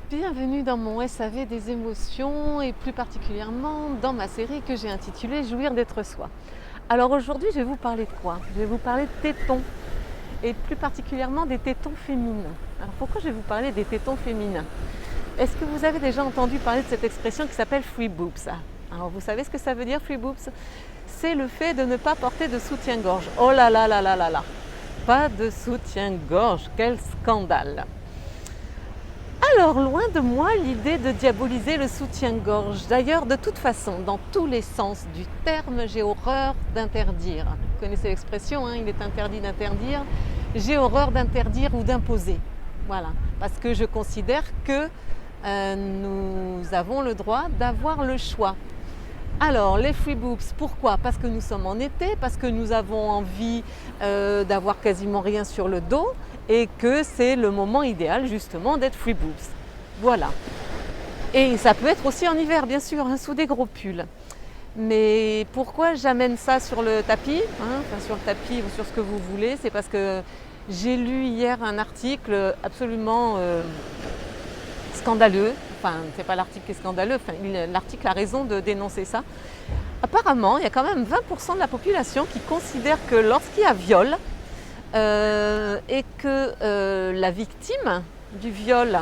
Bienvenue dans mon SAV des émotions et plus particulièrement dans ma série que j'ai intitulée Jouir d'être soi. Alors aujourd'hui je vais vous parler de quoi? Je vais vous parler de tétons et plus particulièrement des tétons féminins. Alors pourquoi je vais vous parler des tétons féminins? Est-ce que vous avez déjà entendu parler de cette expression qui s'appelle free boobs? Alors vous savez ce que ça veut dire free boobs? C'est le fait de ne pas porter de soutien-gorge. Oh là là là là là là! Pas de soutien-gorge, quel scandale! Alors, loin de moi l'idée de diaboliser le soutien-gorge. D'ailleurs, de toute façon, dans tous les sens du terme, j'ai horreur d'interdire. Vous connaissez l'expression, hein, il est interdit d'interdire. J'ai horreur d'interdire ou d'imposer. Voilà, parce que je considère que nous avons le droit d'avoir le choix. Alors, les free boobs, pourquoi? Parce que nous sommes en été, parce que nous avons envie d'avoir quasiment rien sur le dos et que c'est le moment idéal justement d'être free boobs. Voilà. Et ça peut être aussi en hiver, bien sûr, hein, sous des gros pulls. Mais pourquoi j'amène ça sur le tapis, hein, enfin sur le tapis ou sur ce que vous voulez? C'est parce que j'ai lu hier un article absolument scandaleux. Enfin, c'est pas l'article qui est scandaleux, enfin, l'article a raison de dénoncer ça. Apparemment, il y a quand même 20% de la population qui considère que lorsqu'il y a viol et que la victime du viol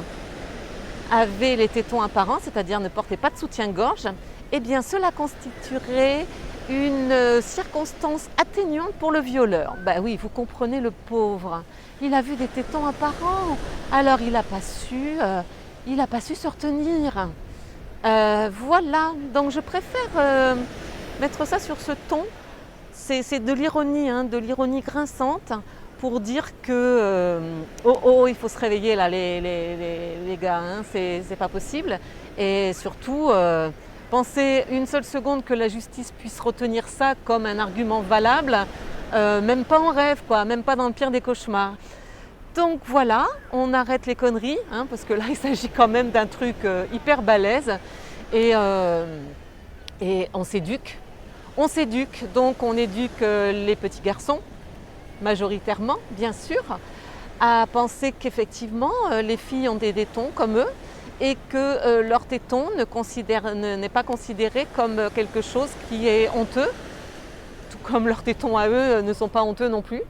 avait les tétons apparents, c'est-à-dire ne portait pas de soutien-gorge, eh bien cela constituerait une circonstance atténuante pour le violeur. Ben oui, vous comprenez, le pauvre, il a vu des tétons apparents, alors il n'a pas su se retenir. Voilà, donc je préfère mettre ça sur ce ton. C'est de l'ironie, hein, de l'ironie grinçante pour dire que il faut se réveiller là les gars, hein, c'est pas possible. Et surtout, penser une seule seconde que la justice puisse retenir ça comme un argument valable, même pas en rêve, quoi, même pas dans le pire des cauchemars. Donc voilà, on arrête les conneries, hein, parce que là il s'agit quand même d'un truc hyper balèze et on s'éduque. On s'éduque, donc on éduque les petits garçons, majoritairement bien sûr, à penser qu'effectivement les filles ont des tétons comme eux et que leur téton n'est pas considéré comme quelque chose qui est honteux, tout comme leurs tétons à eux ne sont pas honteux non plus.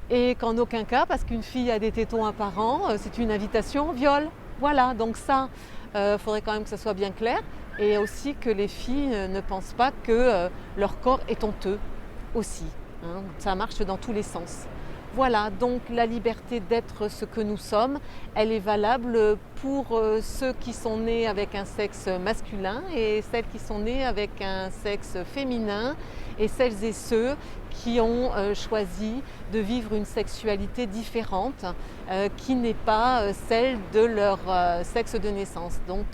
Et qu'en aucun cas, parce qu'une fille a des tétons apparents, c'est une invitation au viol. Voilà, donc ça, faudrait quand même que ça soit bien clair. Et aussi que les filles ne pensent pas que leur corps est honteux aussi. Hein. Ça marche dans tous les sens. Voilà, donc la liberté d'être ce que nous sommes, elle est valable pour ceux qui sont nés avec un sexe masculin et celles qui sont nées avec un sexe féminin et celles et ceux qui ont choisi de vivre une sexualité différente qui n'est pas celle de leur sexe de naissance, donc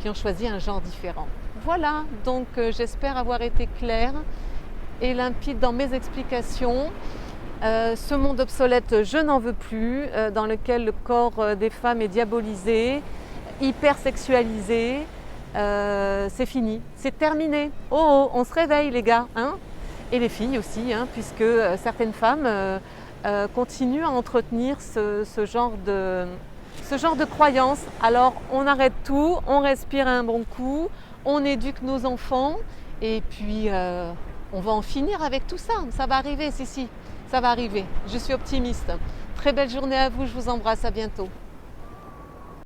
qui ont choisi un genre différent. Voilà, donc j'espère avoir été claire et limpide dans mes explications. Ce monde obsolète, je n'en veux plus, dans lequel le corps des femmes est diabolisé, hyper sexualisé, c'est fini, c'est terminé. Oh, on se réveille les gars, hein, et les filles aussi, hein, puisque certaines femmes continuent à entretenir ce genre de croyances. Alors on arrête tout, on respire un bon coup, on éduque nos enfants, et puis on va en finir avec tout ça. Ça va arriver, si, ça va arriver. Je suis optimiste. Très belle journée à vous, je vous embrasse, à bientôt.